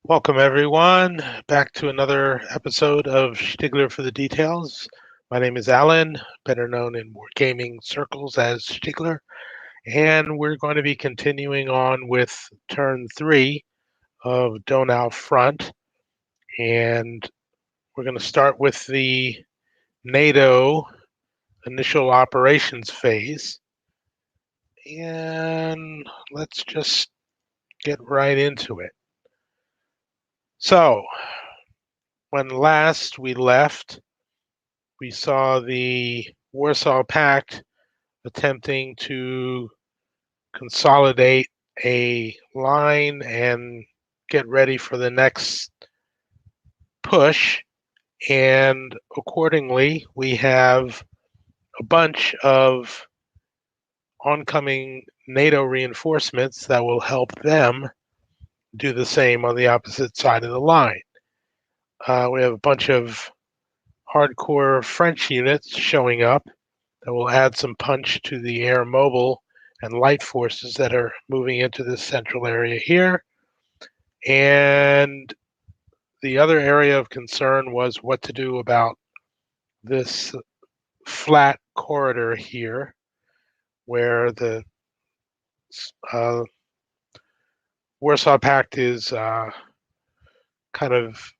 Welcome, everyone, back to another episode of Stiglr for the Details. My name is Alan, better known in board gaming circles as Stiglr, and we're going to be continuing on with turn 3 of Donau Front, and we're going to start with the NATO initial operations phase, and let's just get right into it. So, when last we left, we saw the Warsaw Pact attempting to consolidate a line and get ready for the next push. And accordingly, we have a bunch of oncoming NATO reinforcements that will help them do the same on the opposite side of the line. We have a bunch of hardcore French units showing up that will add some punch to the air mobile and light forces that are moving into this central area here. And the other area of concern was what to do about this flat corridor here where the uh, Warsaw Pact is kind of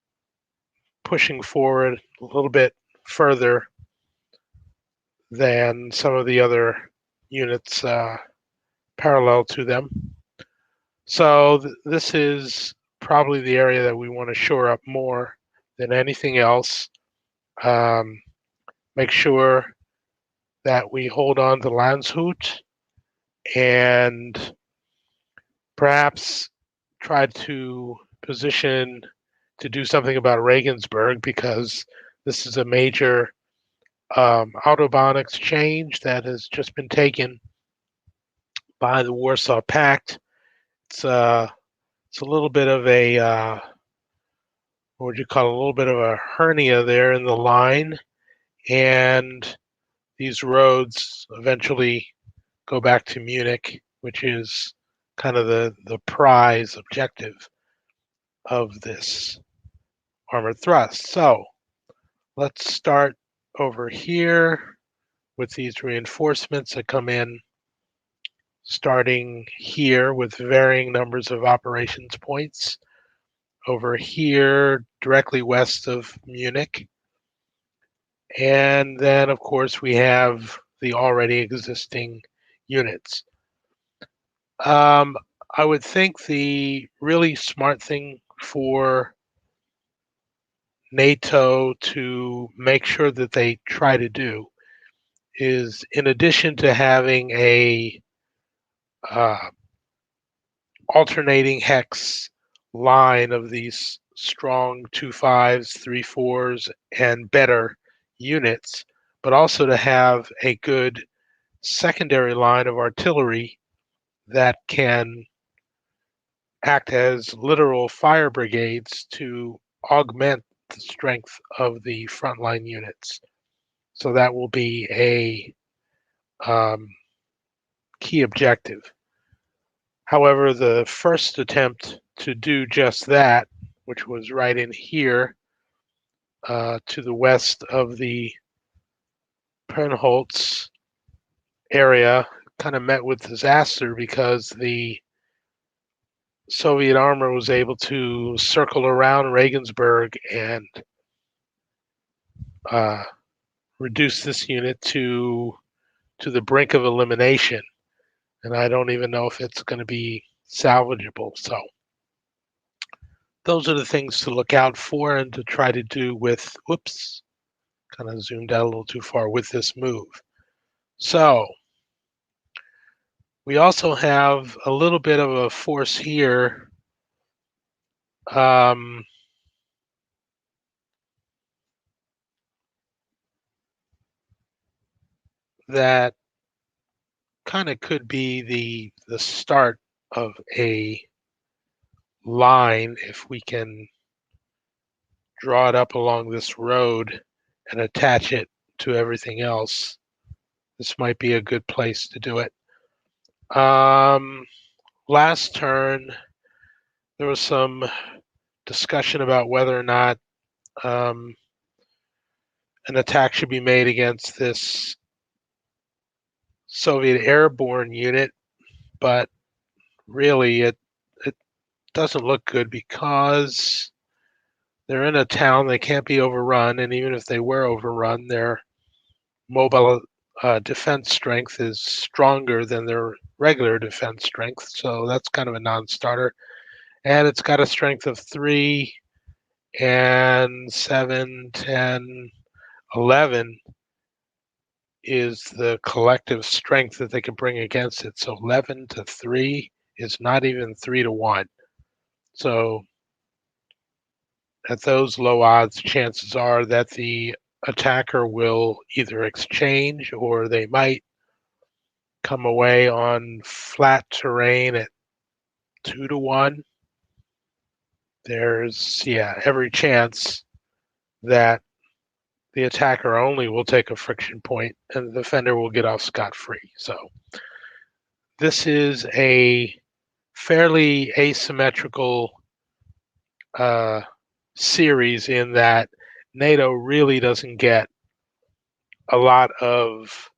pushing forward a little bit further than some of the other units parallel to them. So this is probably the area that we want to shore up more than anything else. Um, make sure that we hold on to Landshut and perhaps try to position to do something about Regensburg, because this is a major Autobahn exchange that has just been taken by the Warsaw Pact. It's a little bit of a what would you call it, a little bit of a hernia there in the line, and these roads eventually go back to Munich, which is kind of the prize objective of this armored thrust. So let's start over here with these reinforcements that come in, starting here with varying numbers of operations points. Over here, directly west of Munich. And then, of course, we have the already existing units. I would think the really smart thing for NATO to make sure that they try to do is, in addition to having a uh, alternating hex line of these strong 2.5s, 3.4s, and better units, but also to have a good secondary line of artillery that can act as literal fire brigades to augment the strength of the frontline units. So that will be a key objective. However, the first attempt to do just that, which was right in here to the west of the Pernholz area, kind of met with disaster because the Soviet armor was able to circle around Regensburg and uh, reduce this unit to the brink of elimination. And I don't even know if it's going to be salvageable. So those are the things to look out for and to try to do with, whoops, kind of zoomed out a little too far with this move. So we also have a little bit of a force here that kind of could be the start of a line if we can draw it up along this road and attach it to everything else. This might be a good place to do it. Last turn, there was some discussion about whether or not an attack should be made against this Soviet airborne unit, but really it doesn't look good because they're in a town. They can't be overrun, and even if they were overrun, their mobile defense strength is stronger than their regular defense strength, so that's kind of a non-starter. And it's got a strength of 3, and 7, 10, 11 is the collective strength that they can bring against it. So 11 to 3 is not even 3 to 1. So at those low odds, chances are that the attacker will either exchange or they might come away on flat terrain at 2 to 1. There's, every chance that the attacker only will take a friction point and the defender will get off scot-free. So this is a fairly asymmetrical series in that NATO really doesn't get a lot of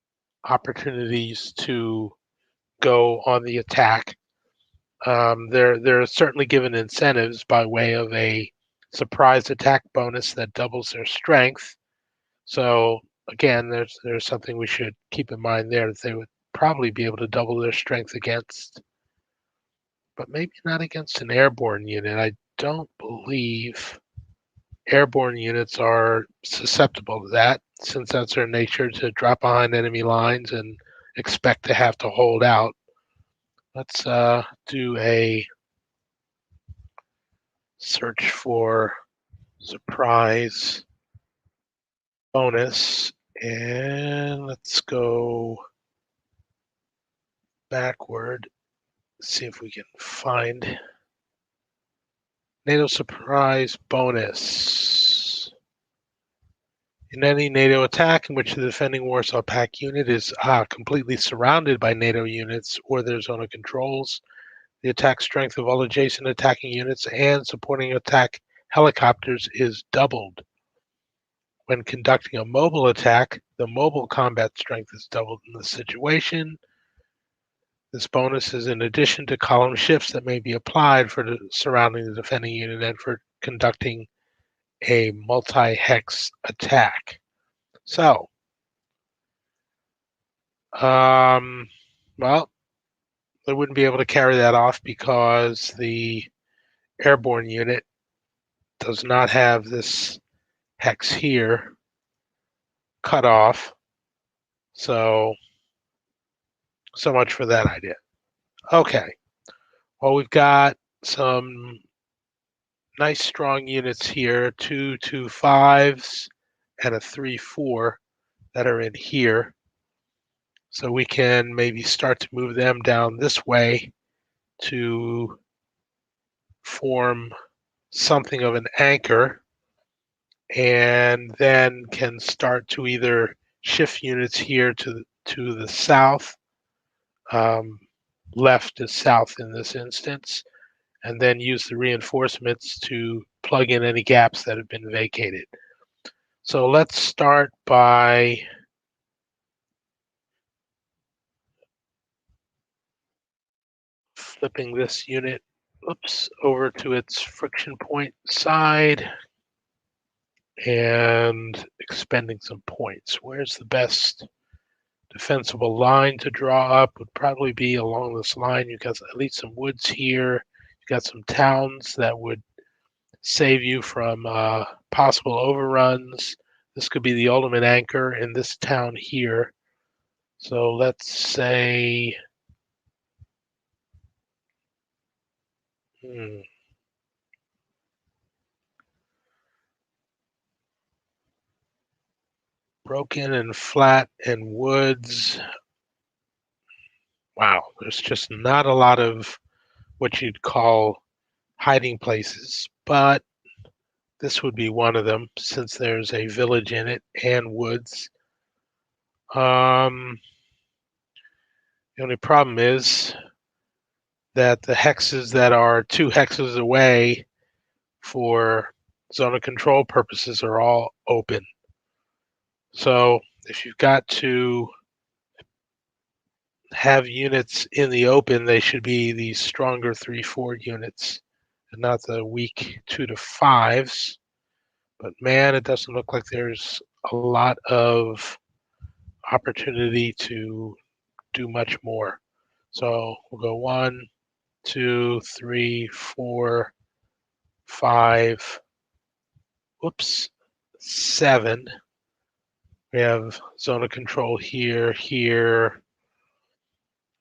opportunities to go on the attack. They're certainly given incentives by way of a surprise attack bonus that doubles their strength. So again, there's something we should keep in mind there, that they would probably be able to double their strength against, but maybe not against an airborne unit. I don't believe airborne units are susceptible to that, since that's their nature, to drop behind enemy lines and expect to have to hold out. Let's do a search for surprise bonus, and let's go backward, see if we can find NATO surprise bonus. In any NATO attack in which the defending Warsaw Pact unit is completely surrounded by NATO units or their zone of controls, the attack strength of all adjacent attacking units and supporting attack helicopters is doubled. When conducting a mobile attack, the mobile combat strength is doubled in this situation. This bonus is in addition to column shifts that may be applied for surrounding the defending unit and for conducting a multi-hex attack. So, well, they wouldn't be able to carry that off because the airborne unit does not have this hex here cut off. So much for that idea. Okay. Well, we've got some nice strong units here, 2 2-5s and a 3-4 that are in here. So we can maybe start to move them down this way to form something of an anchor, and then can start to either shift units here to the south. Left is south in this instance, and then use the reinforcements to plug in any gaps that have been vacated. So let's start by flipping this unit, over to its friction point side and expending some points. Where's the best defensible line to draw up? Would probably be along this line. You've got at least some woods here. You've got some towns that would save you from possible overruns. This could be the ultimate anchor in this town here. So let's say, broken and flat and woods. Wow, there's just not a lot of what you'd call hiding places, but this would be one of them since there's a village in it and woods. The only problem is that the hexes that are 2 hexes away for zone of control purposes are all open. So if you've got to have units in the open, they should be the stronger 3-4 units and not the weak 2 to 5s. But man, it doesn't look like there's a lot of opportunity to do much more. So we'll go 1, 2, 3, 4, 5, whoops, 7. We have zone of control here, here,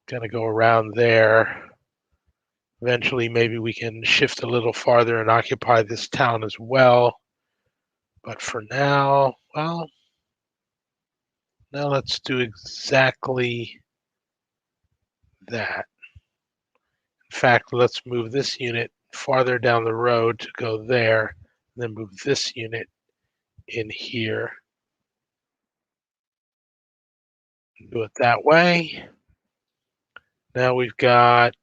gonna go around there. Eventually, maybe we can shift a little farther and occupy this town as well. But for now, well, now let's do exactly that. In fact, let's move this unit farther down the road to go there, and then move this unit in here. Do it that way. Now we've got,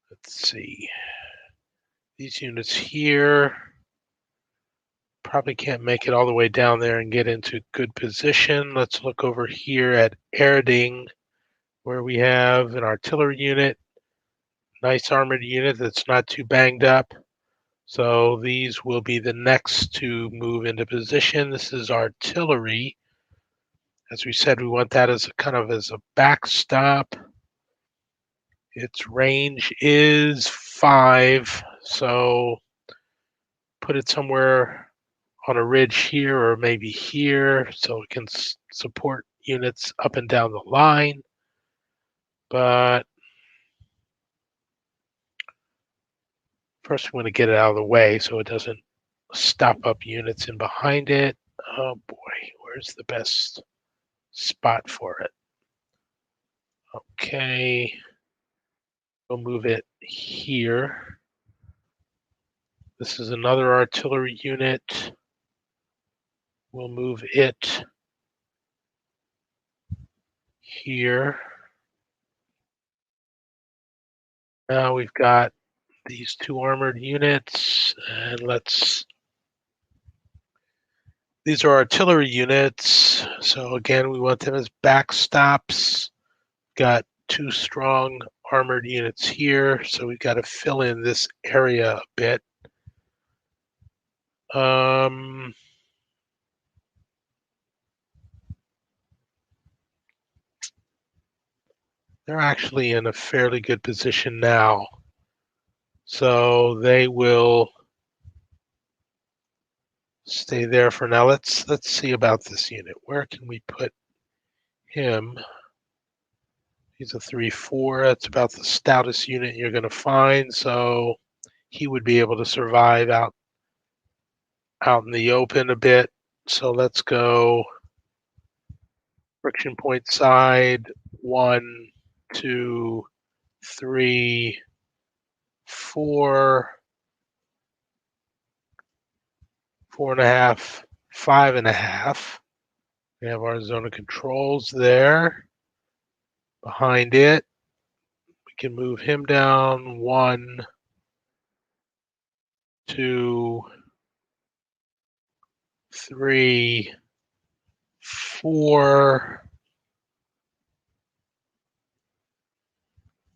let's see, these units here. Probably can't make it all the way down there and get into good position. Let's look over here at Erding, where we have an artillery unit, nice armored unit that's not too banged up. So these will be the next to move into position. This is artillery. As we said, we want that as a kind of as a backstop. Its range is 5, so put it somewhere on a ridge here or maybe here so it can support units up and down the line. But first we want to get it out of the way so it doesn't stop up units in behind it. Oh boy, where's the best spot for it? Okay, we'll move it here. This is another artillery unit. We'll move it here. Now we've got these 2 armored units, and these are artillery units. So again, we want them as backstops. Got 2 strong armored units here, so we've got to fill in this area a bit. They're actually in a fairly good position now. So they will stay there for now. Let's see about this unit. Where can we put him? He's a 3-4. That's about the stoutest unit you're going to find. So he would be able to survive out in the open a bit. So let's go friction point side 1, 2, 3, 4, 4.5, 5.5. We have our zone of controls there. Behind it, we can move him down 1, 2, 3, 4,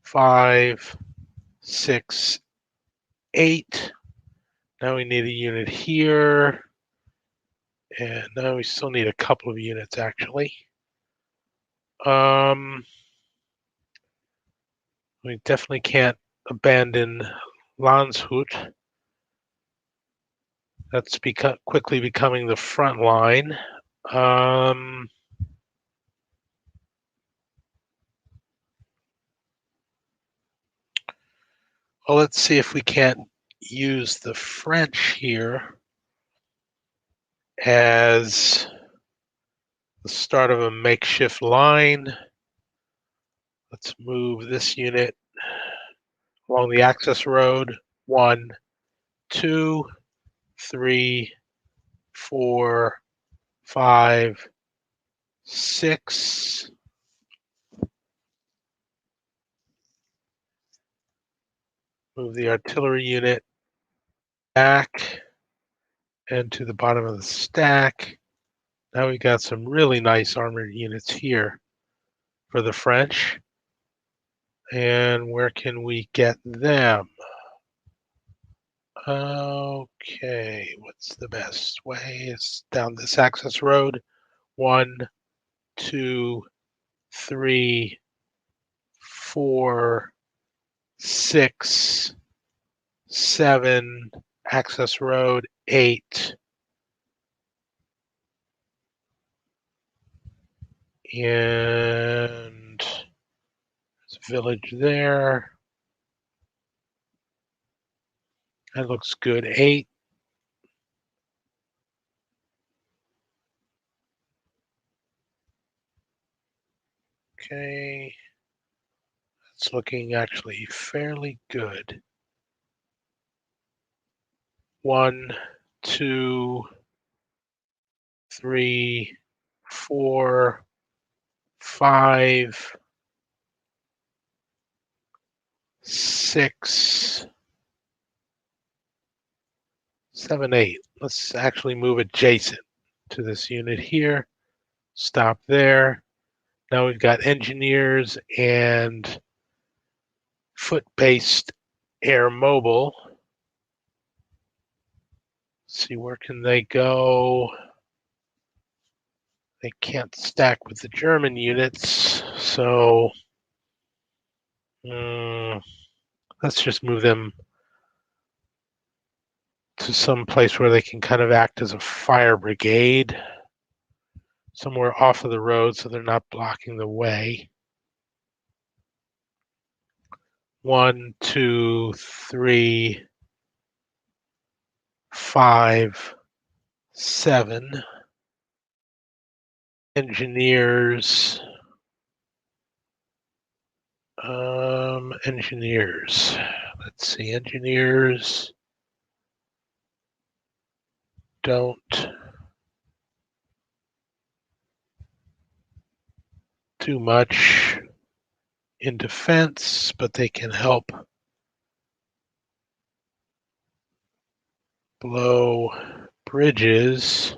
5, 6, 8. Now we need a unit here. And now we still need a couple of units actually. We definitely can't abandon Landshut. That's quickly becoming the front line. Well, let's see if we can't use the French here as the start of a makeshift line. Let's move this unit along the access road. 1, 2, 3, 4, 5, 6. Move the artillery unit back and to the bottom of the stack. Now we got some really nice armored units here for the French. And where can we get them? Okay, what's the best way? It's down this access road. 1, 2, 3, 4, 6, 7, access road 8. And there's a village there. That looks good. 8. Okay. It's looking actually fairly good. 1, 2, 3, 4, 5, 6, 7, 8. Let's actually move adjacent to this unit here. Stop there. Now we've got engineers and foot-based air mobile. Let's see, where can they go? They can't stack with the German units, so let's just move them to some place where they can kind of act as a fire brigade, somewhere off of the road so they're not blocking the way. 1, 2, 3, 5, 7. Engineers. Engineers. Let's see, engineers don't do much in defense, but they can help blow bridges.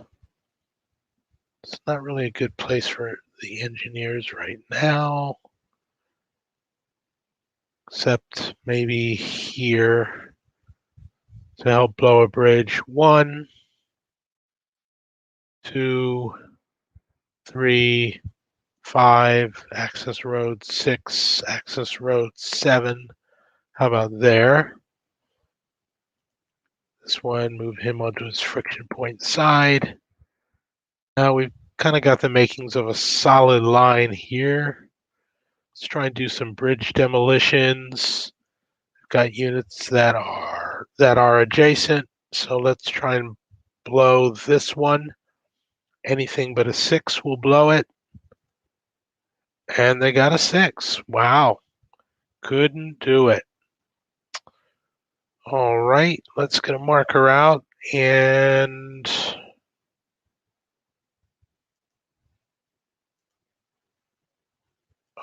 It's not really a good place for the engineers right now, except maybe here to help blow a bridge. 1, 2, 3, 5, access road 6, access road 7. How about there? This one, move him onto his friction point side. Now we've kind of got the makings of a solid line here. Let's try and do some bridge demolitions. We've got units that are adjacent, so let's try and blow this one. Anything but a 6 will blow it. And they got a 6. Wow. Couldn't do it. All right, let's get a marker out and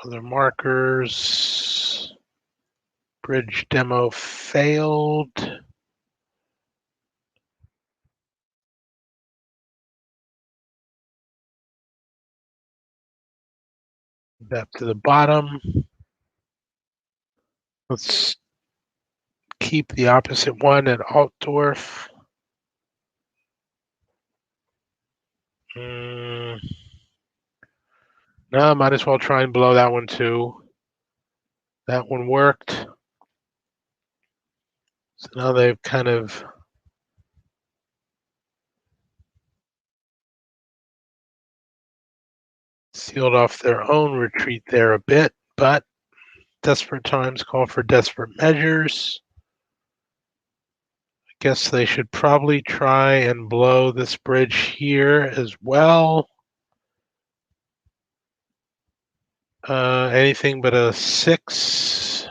other markers. Bridge demo failed. Back to the bottom. Let's keep the opposite one at Altdorf. No, might as well try and blow that one too. That one worked. So now they've kind of sealed off their own retreat there a bit, but desperate times call for desperate measures. I guess they should probably try and blow this bridge here as well. Anything but a 6.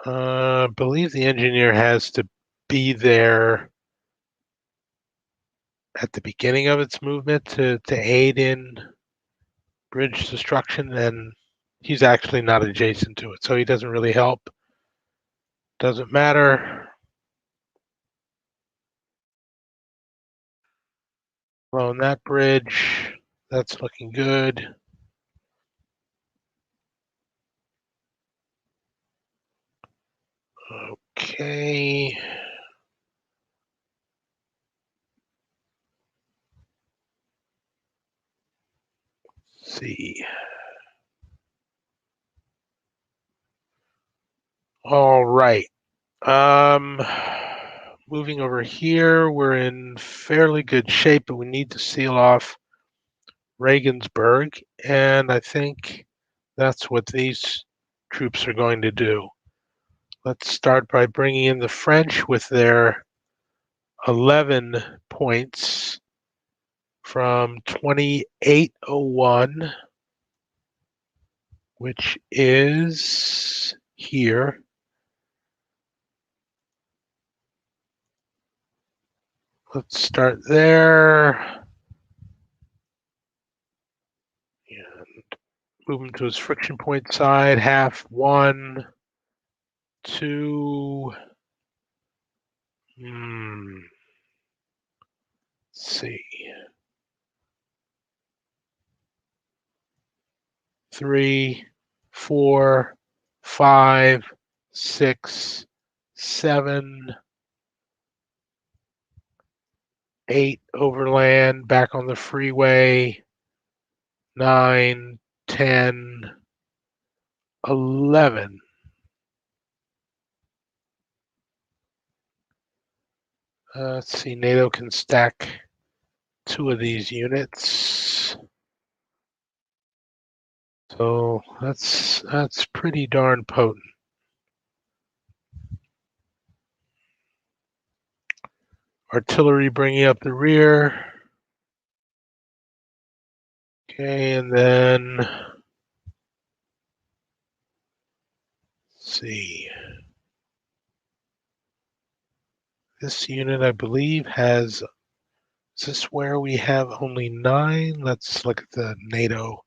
I believe the engineer has to be there at the beginning of its movement to aid in bridge destruction, and he's actually not adjacent to it, so he doesn't really help. Doesn't matter. On that bridge, that's looking good. Okay. Let's see. All right. Moving over here, we're in fairly good shape, but we need to seal off Regensburg, and I think that's what these troops are going to do. Let's start by bringing in the French with their 11 points from 2801, which is here. Let's start there. And move him to his friction point side, half, 1, 2. Let's see. 3, 4, 5, 6, 7, 8 overland, back on the freeway, 9, 10, 11. Let's see, NATO can stack 2 of these units. So that's pretty darn potent. Artillery bringing up the rear. Okay, and then let's see. This unit, I believe, has. Is this where we have only 9? Let's look at the NATO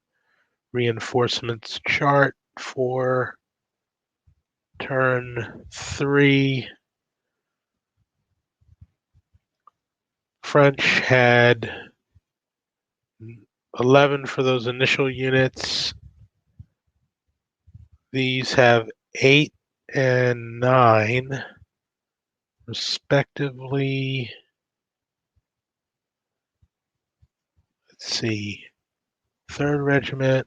reinforcements chart for turn 3. French had 11 for those initial units. These have 8 and 9, respectively. Let's see. 3rd Regiment,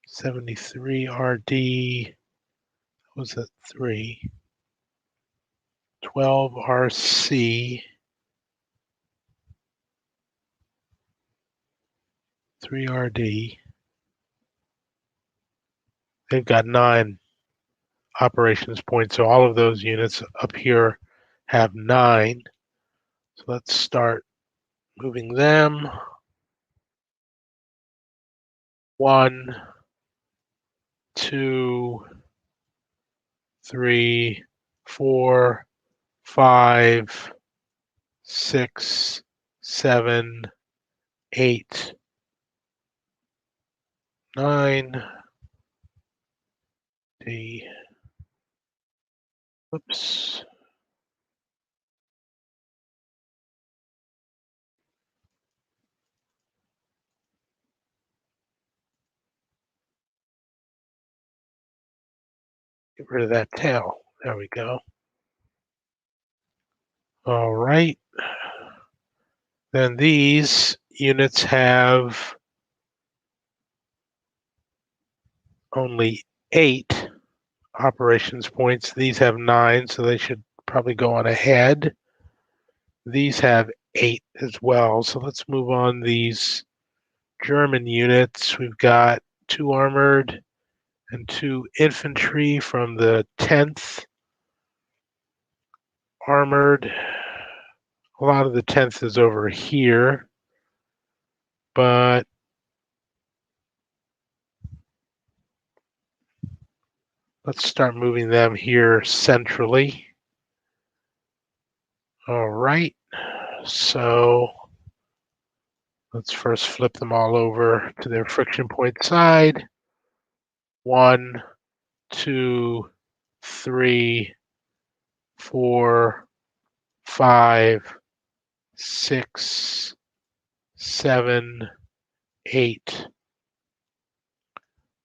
73 RD. Was that 3? 12 RC. 3 RD. They've got 9 operations points, so all of those units up here have 9. So let's start moving them. 1, 2, 3, 4, 5, 6, 7, 8, 9. Oops. Get rid of that tail. There we go. All right. Then these units have only 8 operations points. These have 9, so they should probably go on ahead. These have 8 as well. So let's move on these German units. We've got 2 armored and 2 infantry from the 10th armored. A lot of the 10th is over here, but let's start moving them here centrally. All right, so let's first flip them all over to their friction point side. 1, 2, 3, 4, 5, 6, 7, 8,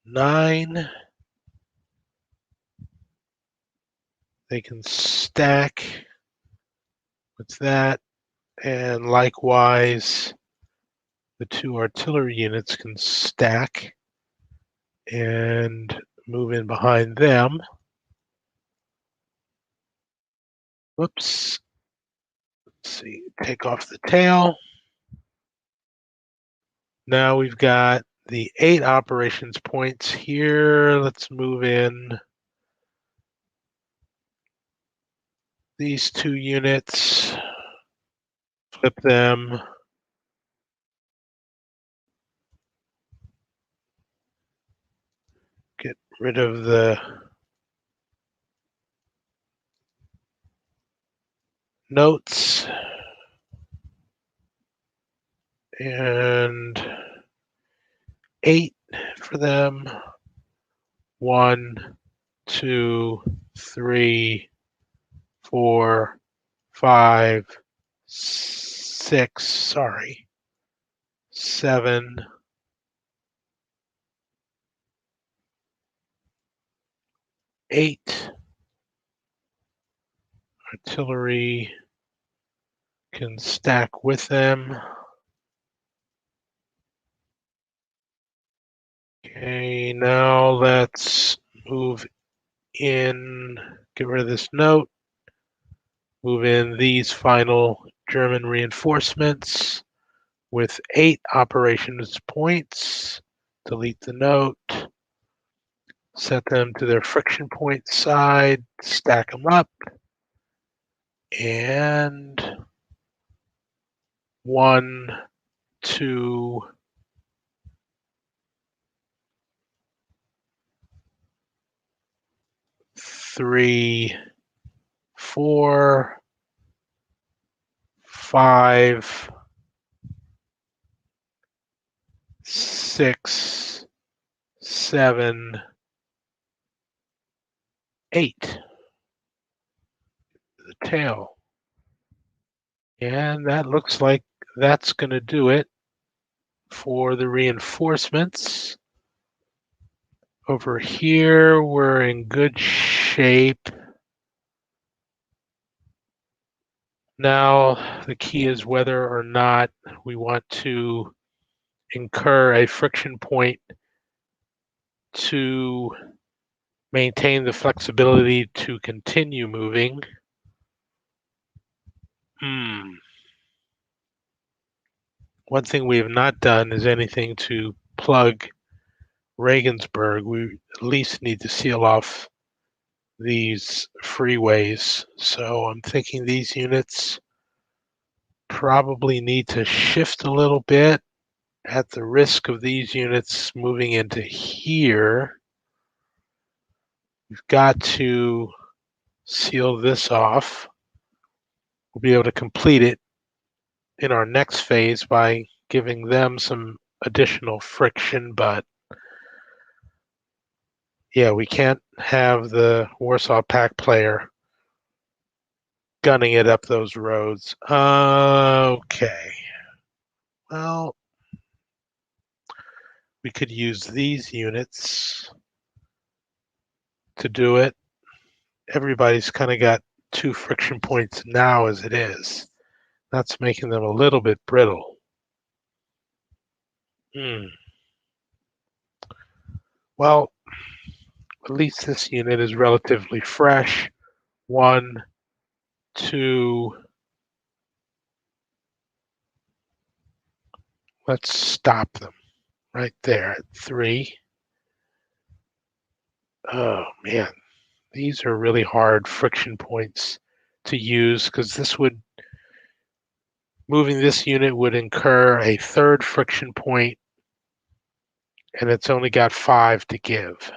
9. They can stack with that, and likewise, the 2 artillery units can stack and move in behind them. Whoops. Let's see, take off the tail. Now we've got the 8 operations points here. Let's move in these 2 units, flip them. Get rid of the notes and 8 for them. 1, 2, 3, 4, 5, 6, sorry, 7, 8. Artillery can stack with them. Okay, now let's move in, get rid of this note, move in these final German reinforcements with 8 operations points, delete the note, set them to their friction point side, stack them up, and 1, 2, 3, 4, 5, 6, 7, 8. The tail. And that looks like that's going to do it for the reinforcements. Over here, we're in good shape. Now, the key is whether or not we want to incur a friction point to maintain the flexibility to continue moving. One thing we have not done is anything to plug Regensburg. We at least need to seal off these freeways. So I'm thinking these units probably need to shift a little bit at the risk of these units moving into here. We've got to seal this off. We'll be able to complete it in our next phase by giving them some additional friction, but yeah, we can't have the Warsaw Pact player gunning it up those roads. Okay. Well, we could use these units to do it. Everybody's kind of got 2 friction points now as it is. That's making them a little bit brittle. Well, at least this unit is relatively fresh. 1, 2. Let's stop them right there at 3. Oh man, these are really hard friction points to use because moving this unit would incur a 3rd friction point, and it's only got 5 to give.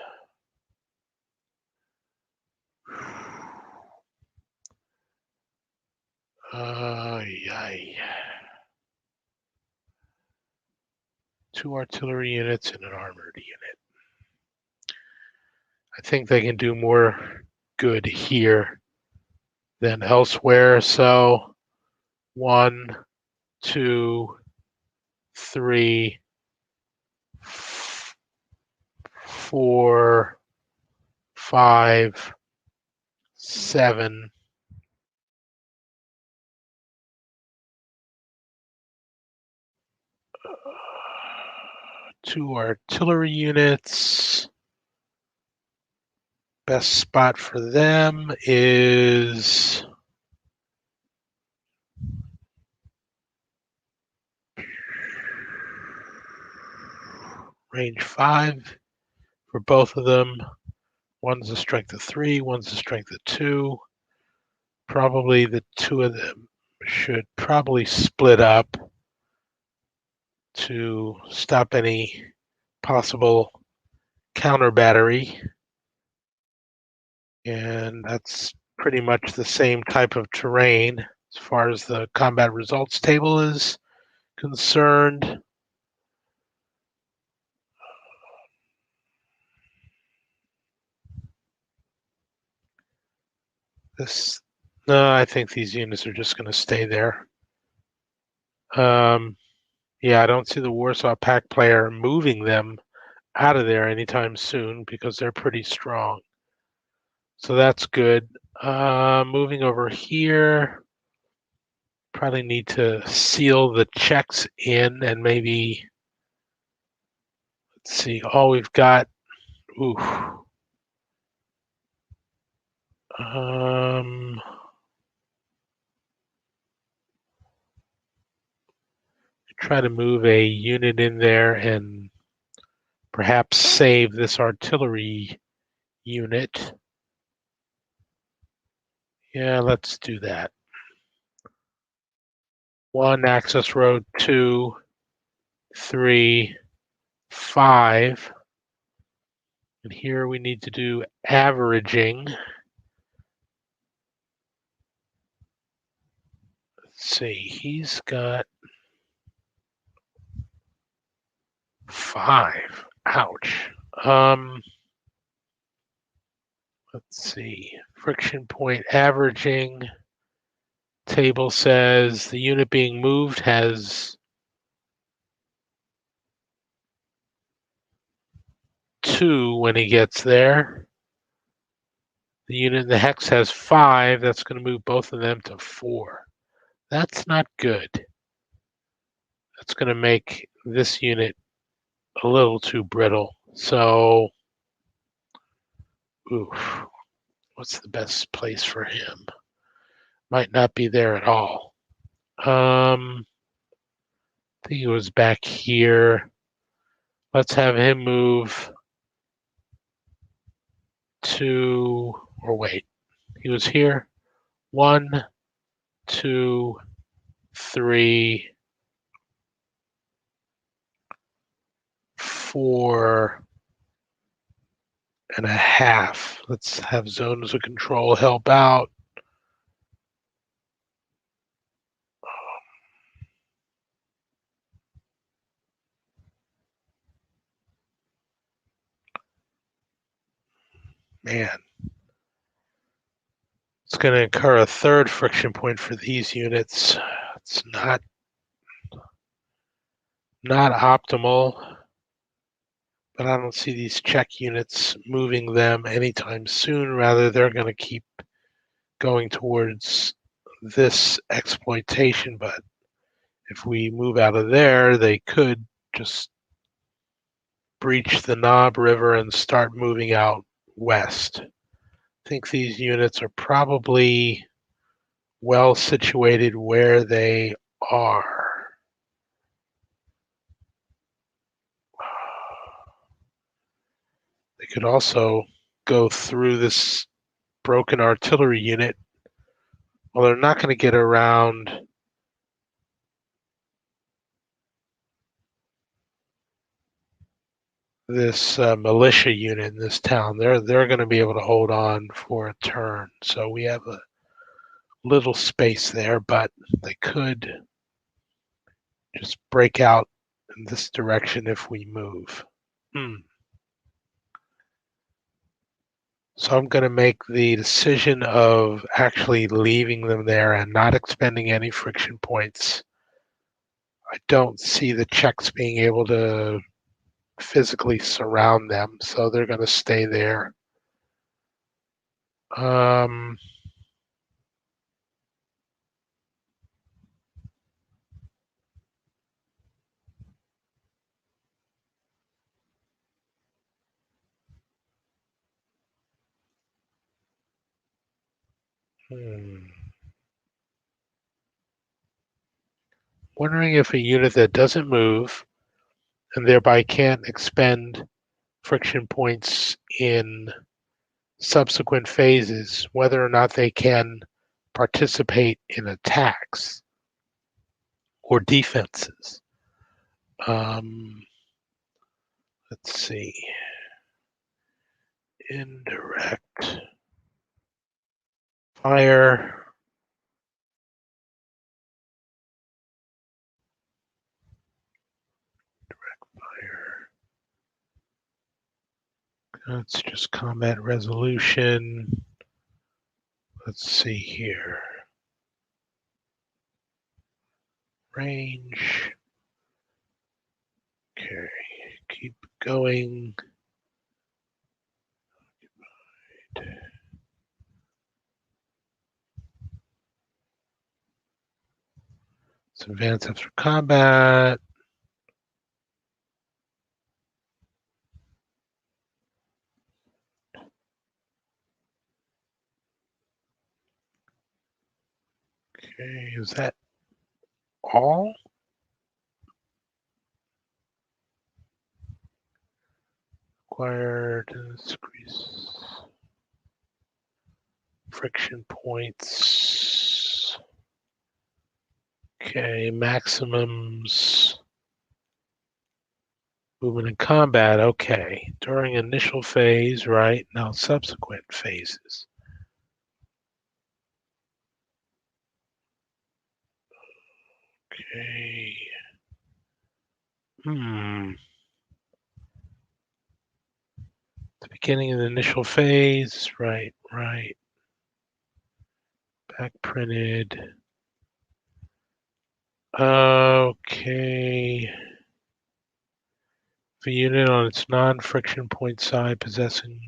Yay. 2 artillery units and an armored unit. I think they can do more good here than elsewhere, so 1, 2, 3, 4, 5, 7. 2 artillery units. Best spot for them is range 5 for both of them. One's a strength of 3, one's a strength of 2. Probably the two of them should probably split up to stop any possible counter battery. And that's pretty much the same type of terrain as far as the combat results table is concerned. No, I think these units are just going to stay there. Yeah, I don't see the Warsaw Pact player moving them out of there anytime soon because they're pretty strong. So that's good. Moving over here, probably need to seal the checks in and maybe, let's see, all we've got, ooh. Try to move a unit in there and perhaps save this artillery unit. Yeah, let's do that. 1 access road, 2, 3, 5. And here we need to do averaging. Let's see, he's got 5. Ouch. Let's see. Friction point averaging table says the unit being moved has 2 when he gets there. The unit in the hex has 5. That's going to move both of them to 4. That's not good. That's going to make this unit a little too brittle. So, oof, what's the best place for him? Might not be there at all. I think he was back here. Let's have him move to, or wait, he was here. 1, 2, 3, 4 and a half. Let's have zones of control help out. Man, it's going to incur a 3rd friction point for these units. It's not optimal, but I don't see these check units moving them anytime soon. Rather, they're going to keep going towards this exploitation, but if we move out of there, they could just breach the Knob River and start moving out west. I think these units are probably well situated where they are. They could also go through this broken artillery unit. Well, they're not going to get around this militia unit in this town. They're going to be able to hold on for a turn. So we have a little space there, but they could just break out in this direction if we move. So I'm going to make the decision of actually leaving them there and not expending any friction points. I don't see the Czechs being able to physically surround them, so they're going to stay there. Um, Wondering if a unit that doesn't move and thereby can't expend friction points in subsequent phases, whether or not they can participate in attacks or defenses. Let's see. Indirect fire. Fire. That's just combat resolution. Let's see here. Range. Okay, keep going. Let's advance after combat. Okay, is that all? Required increase friction points. Okay, maximums. Movement in combat, okay. During initial phase, right? Now subsequent phases. Okay. The beginning of the initial phase, right. Back printed. Okay. The unit on its non-friction point side possessing,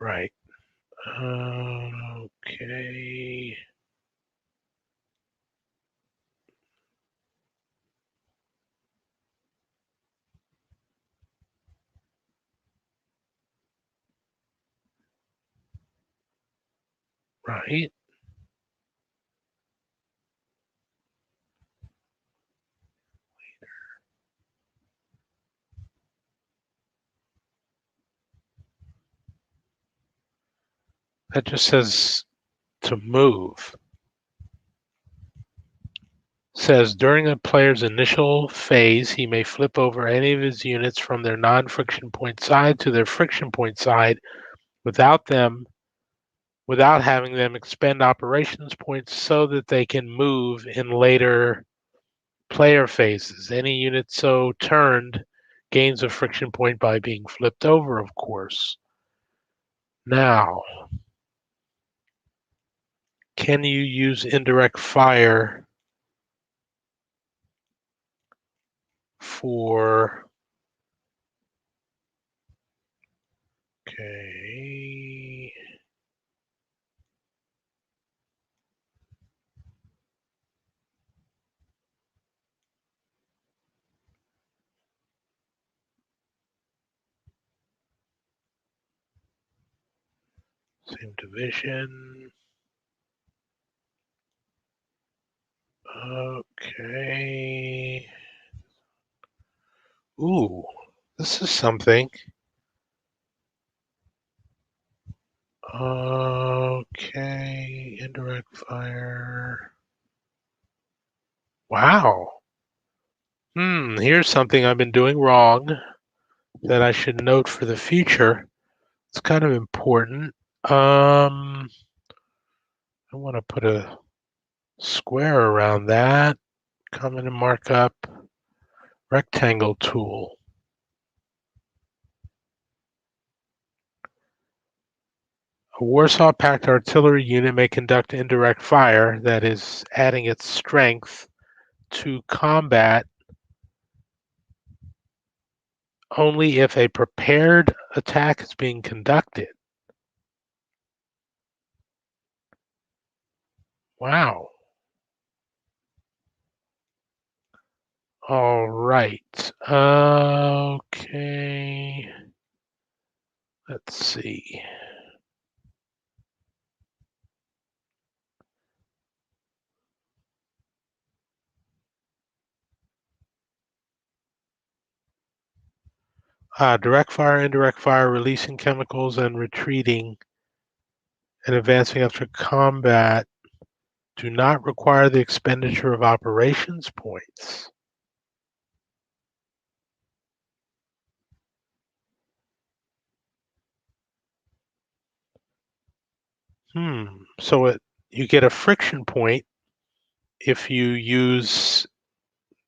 right. Okay. Right. That just says to move. Says during a player's initial phase, he may flip over any of his units from their non-friction point side to their friction point side without having them expend operations points so that they can move in later player phases. Any unit so turned gains a friction point by being flipped over, of course. Now, can you use indirect fire for... Okay. Same division. Okay. Ooh, this is something. Okay, indirect fire. Wow. Here's something I've been doing wrong that I should note for the future. It's kind of important. I want to put a square around that. Come in and mark up rectangle tool. A Warsaw Pact artillery unit may conduct indirect fire, that is, adding its strength to combat only if a prepared attack is being conducted. Wow. All right. Okay. Let's see. Direct fire, indirect fire, releasing chemicals and retreating and advancing after combat do not require the expenditure of operations points. So you get a friction point if you use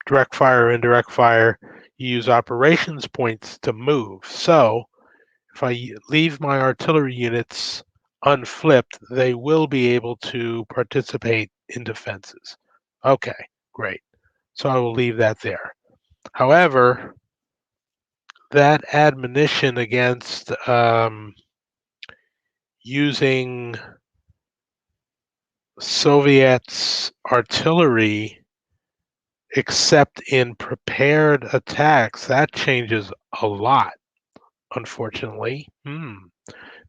direct fire or indirect fire. You use operations points to move. So if I leave my artillery units unflipped, they will be able to participate in defenses. Okay, great. So I will leave that there. However, that admonition against using Soviets artillery except in prepared attacks, that changes a lot, unfortunately.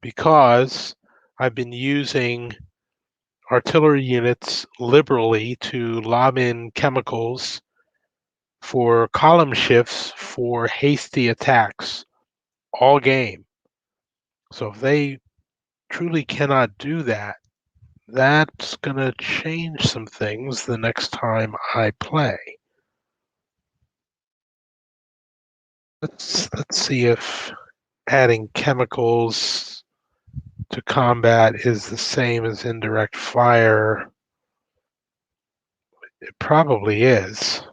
Because I've been using artillery units liberally to lob in chemicals for column shifts for hasty attacks all game. So if they truly cannot do that, that's going to change some things the next time I play. Let's see if adding chemicals to combat is the same as indirect fire. It probably is.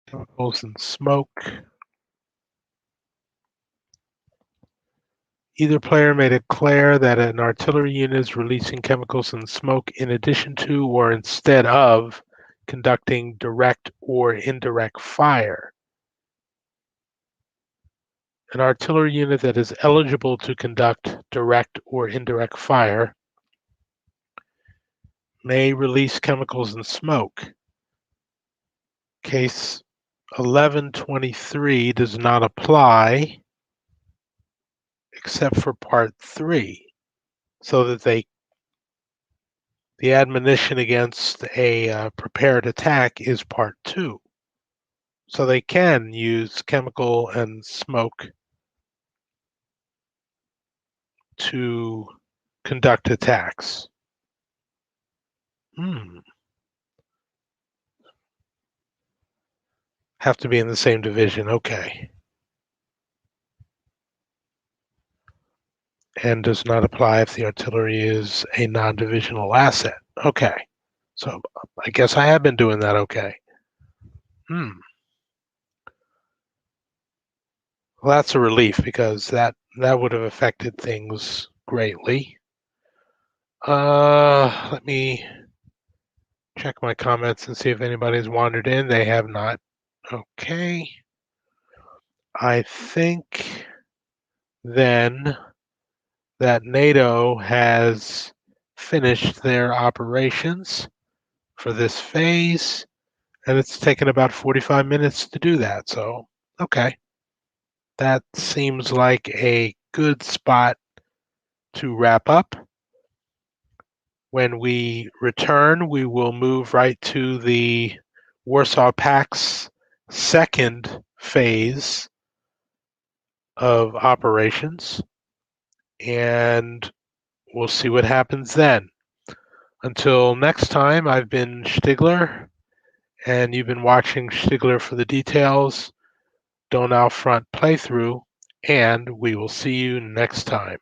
Chemicals and smoke. Either player may declare that an artillery unit is releasing chemicals and smoke in addition to or instead of conducting direct or indirect fire. An artillery unit that is eligible to conduct direct or indirect fire may release chemicals and smoke. Case 1123 does not apply except for part 3, so that the admonition against a prepared attack is part 2. So they can use chemical and smoke to conduct attacks. Have to be in the same division, okay. And does not apply if the artillery is a non-divisional asset. Okay, so I guess I have been doing that okay. Well, that's a relief because that would have affected things greatly. Let me check my comments and see if anybody's wandered in. They have not. Okay. I think then that NATO has finished their operations for this phase, and it's taken about 45 minutes to do that. So, okay. That seems like a good spot to wrap up. When we return, we will move right to the Warsaw Pact's second phase of operations, and we'll see what happens then. Until next time, I've been Stiglr, and you've been watching Stiglr for the Details Donau Front playthrough, and we will see you next time.